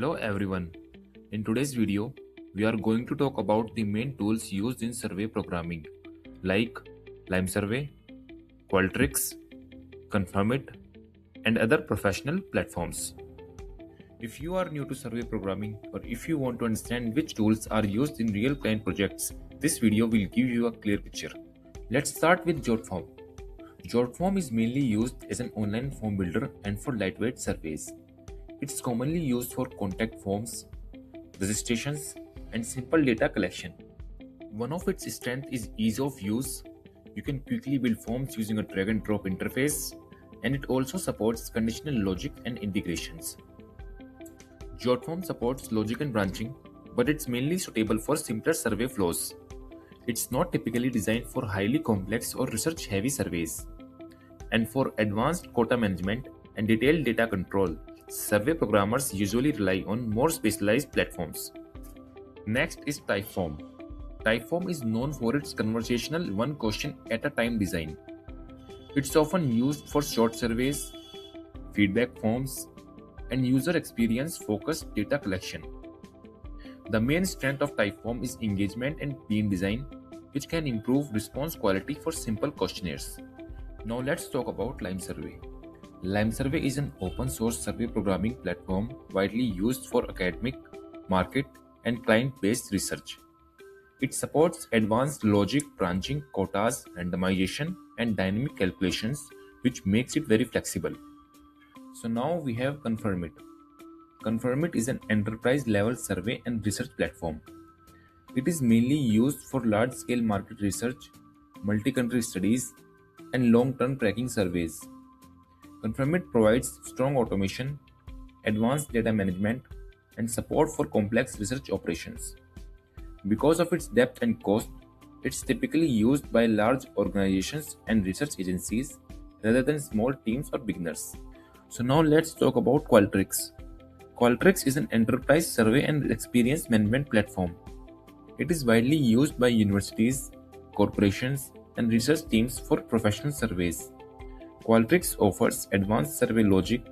Hello everyone. In today's video, we are going to talk about the main tools used in survey programming like LimeSurvey, Qualtrics, Confirmit, and other professional platforms. If you are new to survey programming or if you want to understand which tools are used in real client projects, this video will give you a clear picture. Let's start with Jotform. Jotform is mainly used as an online form builder and for lightweight surveys. It's commonly used for contact forms, registrations, and simple data collection. One of its strengths is ease of use. You can quickly build forms using a drag and drop interface, and it also supports conditional logic and integrations. Jotform supports logic and branching, but it's mainly suitable for simpler survey flows. It's not typically designed for highly complex or research-heavy surveys. And for advanced quota management and detailed data control, survey programmers usually rely on more specialized platforms. Next is Typeform. Typeform is known for its conversational one question at a time design. It's often used for short surveys, feedback forms, and user experience focused data collection. The main strength of Typeform is engagement and clean design, which can improve response quality for simple questionnaires. Now let's talk about LimeSurvey. LimeSurvey is an open-source survey programming platform widely used for academic, market, and client-based research. It supports advanced logic, branching, quotas, randomization, and dynamic calculations, which makes it very flexible. So now we have Confirmit. Confirmit is an enterprise-level survey and research platform. It is mainly used for large-scale market research, multi-country studies, and long-term tracking surveys. Confirmit provides strong automation, advanced data management, and support for complex research operations. Because of its depth and cost, it's typically used by large organizations and research agencies rather than small teams or beginners. So now let's talk about Qualtrics. Qualtrics is an enterprise survey and experience management platform. It is widely used by universities, corporations, and research teams for professional surveys. Qualtrics offers advanced survey logic,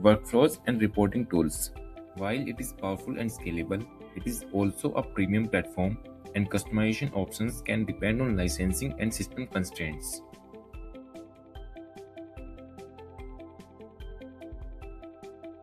workflows, and reporting tools. While it is powerful and scalable, it is also a premium platform, and customization options can depend on licensing and system constraints.